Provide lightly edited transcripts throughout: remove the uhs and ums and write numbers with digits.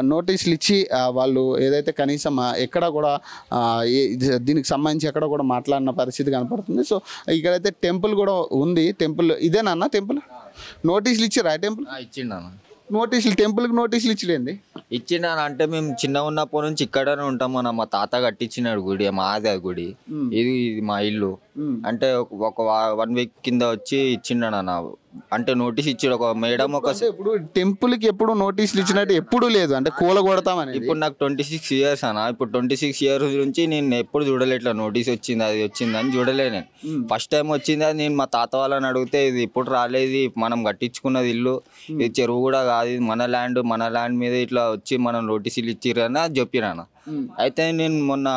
నోటీసులు ఇచ్చి వాళ్ళు ఏదైతే కనీసం ఎక్కడ కూడా దీనికి సంబంధించి ఎక్కడ కూడా మాట్లాడిన పరిస్థితి కనపడుతుంది. సో ఇక్కడైతే టెంపుల్ కూడా ఉంది. టెంపుల్ ఇదేనా టెంపుల్? నోటీసులు ఇచ్చారా టెంపుల్? ఇచ్చిండన్న నోటీసులు, టెంపుల్కి నోటీసులు ఇచ్చింది. ఇచ్చిండని అంటే మేము చిన్న ఉన్నప్పటి నుంచి ఇక్కడనే ఉంటాం. మా తాత కట్టించినాడు గుడి, మాది గుడి. ఇది మా ఇల్లు. అంటే ఒక 1 వీక్ కింద వచ్చి ఇచ్చిండన్న. అంటే నోటీస్ ఇచ్చాడు ఒక మేడం. ఇప్పుడు టెంపుల్కి ఎప్పుడు నోటీసులు ఇచ్చినట్టు ఎప్పుడు లేదు, అంటే కూలగొడతామని. ఇప్పుడు నాకు 26 years అన్న. ఇప్పుడు 26 years నుంచి నేను ఎప్పుడు చూడలే ఇట్లా నోటీస్ వచ్చింది అది వచ్చింది అని చూడలే. నేను ఫస్ట్ టైం వచ్చింది అది. నేను మా తాత వాళ్ళని అడిగితే ఇది ఇప్పుడు రాలేదు, మనం కట్టించుకున్నది ఇల్లు, ఇది చెరువు కూడా కాదు, ఇది మన ల్యాండ్ మీద ఇట్లా వచ్చి మనం నోటీసులు ఇచ్చిరని అది చెప్పిరాను. అయితే నేను మొన్న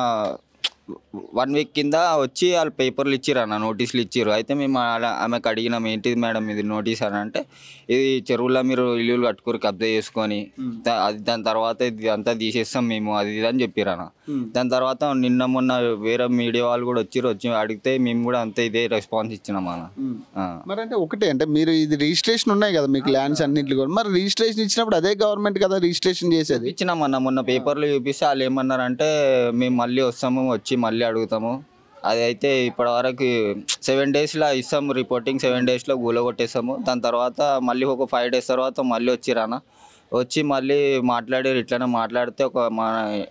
1 వీక్ కింద వచ్చి వాళ్ళు పేపర్లు ఇచ్చిరన్న, నోటీసులు ఇచ్చిర్రు. అయితే మేము ఆమెకు అడిగినాం, ఏంటిది మేడం ఇది నోటీస్ అని అంటే, ఇది చెరువులో మీరు ఇల్లు కట్టుకుని కబ్జా చేసుకొని అది దాని తర్వాత ఇది అంతా తీసేస్తాం మేము అది ఇది అని చెప్పిరన్న. దాని తర్వాత నిన్న మొన్న వేరే మీడియా వాళ్ళు కూడా వచ్చి అడిగితే మేము కూడా అంతే ఇదే రెస్పాన్స్ ఇచ్చినాం అన్న. మరి అంటే ఒకటే, అంటే మీరు ఇది రిజిస్ట్రేషన్ ఉన్నాయి కదా మీకు ల్యాండ్స్ అన్నింటిలో కూడా, మరి రిజిస్ట్రేషన్ ఇచ్చినప్పుడు అదే గవర్నమెంట్ కదా రిజిస్ట్రేషన్ చేసేది. ఇచ్చినామన్న. మొన్న పేపర్లు చూపిస్తే వాళ్ళు ఏమన్నారంటే, మేము మళ్ళీ వస్తాము, వచ్చి మళ్ళీ అడుగుతాము. అది అయితే ఇప్పటివరకు 7 daysలో ఇస్తాము రిపోర్టింగ్, 7 daysలో కూలగొట్టేస్తాము. దాని తర్వాత మళ్ళీ ఒక 5 days తర్వాత మళ్ళీ వచ్చిరానా, వచ్చి మళ్ళీ మాట్లాడారు. ఇట్లనే మాట్లాడితే ఒక మన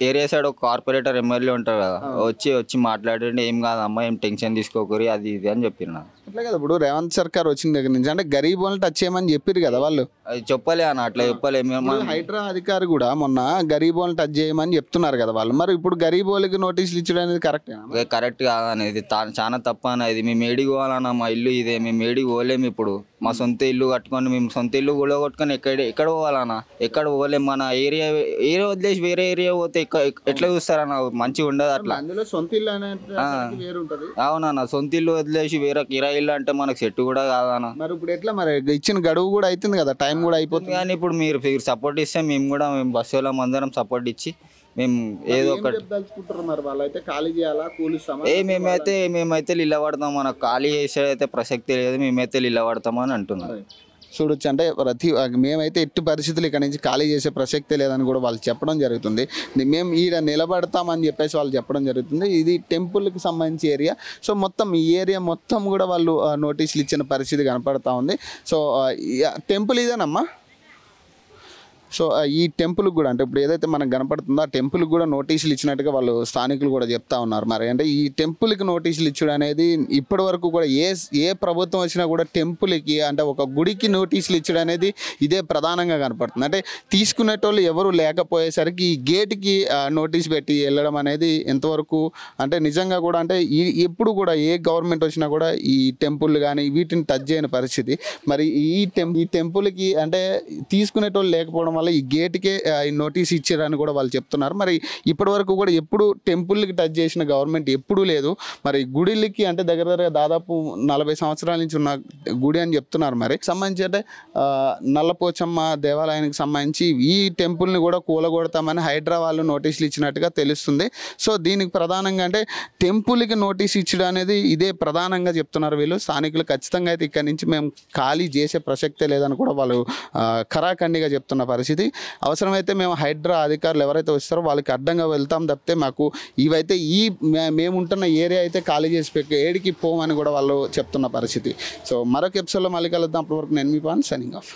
ఏరియా సైడ్ ఒక కార్పొరేటర్ ఎమ్మెల్యే ఉంటారు కదా, వచ్చి మాట్లాడండి, ఏం కాదమ్మా, ఏం టెన్షన్ తీసుకోకూరి అది ఇది అని చెప్పిన. అట్లా కదా ఇప్పుడు రేవంత్ సర్కార్ వచ్చిన దగ్గర నుంచి అంటే గరీబ్ వాళ్ళని టచ్ చేయమని చెప్పారు కదా వాళ్ళు. అది చెప్పలే అన్న, అట్లా చెప్పలే. మేము హైడ్రా అధికారి కూడా మొన్న గరీబ్ వాళ్ళని టచ్ చేయమని చెప్తున్నారు కదా వాళ్ళు. మరి ఇప్పుడు గరీబ్ వాళ్ళకి నోటీసులు ఇచ్చడం అనేది కరెక్ట్ కాదనేది, చాలా తప్ప అనేది. మేము ఏడికి పోవాలన్నా, మా ఇల్లు ఇదే, మేము ఏడికి పోలేము. ఇప్పుడు మా సొంత ఇల్లు కట్టుకొని మేము సొంత ఇల్లు కూడా కొట్టుకొని ఎక్కడ పోవాలన్నా, ఎక్కడ పోలేము. మన ఏరియా వదిలేసి వేరే ఏరియా పోతే ఎట్లా చూస్తారన్న, మంచిగా ఉండదు అట్లా. సొంత ఇల్లు అనేది అవునన్నా, సొంత ఇల్లు వదిలేసి వేరే కిరాయి ఇల్లు అంటే మనకు సెట్ కూడా కాదన్న. మరి ఇప్పుడు ఎట్లా, మరి ఇచ్చిన గడువు కూడా అవుతుంది కదా, టైం కూడా అయిపోతుంది. కానీ ఇప్పుడు మీరు సపోర్ట్ ఇస్తే మేము కూడా బస్సు వాళ్ళం అందరం సపోర్ట్ ఇచ్చి మేము ఏదో ఒకటి మరి వాళ్ళైతే ఖాళీ చేయాలా, కూలిస్తామా? మేమైతే నిలబడతాం. మనకు ఖాళీ చేసేదైతే ప్రసక్తి లేదు, మేమైతే నిలబడతామని అంటున్నాం. చూడొచ్చు, అంటే మేమైతే ఎట్టి పరిస్థితులు ఇక్కడ నుంచి ఖాళీ చేసే ప్రసక్తే లేదని కూడా వాళ్ళు చెప్పడం జరుగుతుంది. మేము ఈడ నిలబడతామని చెప్పేసి వాళ్ళు చెప్పడం జరుగుతుంది. ఇది టెంపుల్కి సంబంధించి ఏరియా. సో మొత్తం ఈ ఏరియా మొత్తం కూడా వాళ్ళు నోటీసులు ఇచ్చిన పరిస్థితి కనపడతా ఉంది. So temple ఇదేనమ్మా. సో ఈ టెంపుల్కి కూడా, అంటే ఇప్పుడు ఏదైతే మనకు కనపడుతుందో ఆ టెంపుల్కి కూడా నోటీసులు ఇచ్చినట్టుగా వాళ్ళు స్థానికులు కూడా చెప్తా ఉన్నారు. మరి అంటే ఈ టెంపుల్కి నోటీసులు ఇచ్చడం అనేది ఇప్పటి వరకు కూడా ఏ ప్రభుత్వం వచ్చినా కూడా టెంపుల్కి, అంటే ఒక గుడికి నోటీసులు ఇచ్చడం అనేది ఇదే ప్రధానంగా కనపడుతుంది. అంటే తీసుకునేటోళ్ళు ఎవరు లేకపోయేసరికి ఈ గేట్కి నోటీస్ పెట్టి వెళ్ళడం అనేది ఎంతవరకు అంటే నిజంగా కూడా, అంటే ఎప్పుడు కూడా ఏ గవర్నమెంట్ వచ్చినా కూడా ఈ టెంపుల్ కానీ వీటిని టచ్ చేయని పరిస్థితి. మరి ఈ టెంపుల్కి అంటే తీసుకునేటోళ్ళు లేకపోవడం వల్ల ఈ గేట్కే ఈ నోటీస్ ఇచ్చారని కూడా వాళ్ళు చెప్తున్నారు. మరి ఇప్పటి వరకు కూడా ఎప్పుడు టెంపుల్కి టచ్ చేసిన గవర్నమెంట్ ఎప్పుడూ లేదు. మరి గుడిలకి అంటే దగ్గర దాదాపు 40 సంవత్సరాల నుంచి ఉన్న గుడి అని చెప్తున్నారు. మరి సంబంధించి అంటే నల్లపోచమ్మ దేవాలయానికి సంబంధించి ఈ టెంపుల్ని కూడా కూలగొడతామని హైడ్రా వాళ్ళు నోటీసులు ఇచ్చినట్టుగా తెలుస్తుంది. సో దీనికి ప్రధానంగా అంటే టెంపుల్కి నోటీస్ ఇచ్చడం అనేది ఇదే ప్రధానంగా చెప్తున్నారు వీళ్ళు స్థానికులు. ఖచ్చితంగా అయితే ఇక్కడ నుంచి మేము ఖాళీ చేసే ప్రసక్తే లేదని కూడా వాళ్ళు ఖరాఖండిగా చెప్తున్న పరిస్థితి. అవసరమైతే మేము హైడ్రా అధికారులు ఎవరైతే వస్తారో వాళ్ళకి అడ్డంగా వెళ్తాం తప్పితే మాకు ఇవైతే మేము ఉంటున్న ఏరియా అయితే ఖాళీ చేసి ఏడికి పోమని కూడా వాళ్ళు చెప్తున్న పరిస్థితి. సో మరొక ఎపిసోడ్లో మళ్ళీ కలుద్దాం. అప్పటి వరకు నేను మీ పాన్ సైనింగ్ ఆఫ్.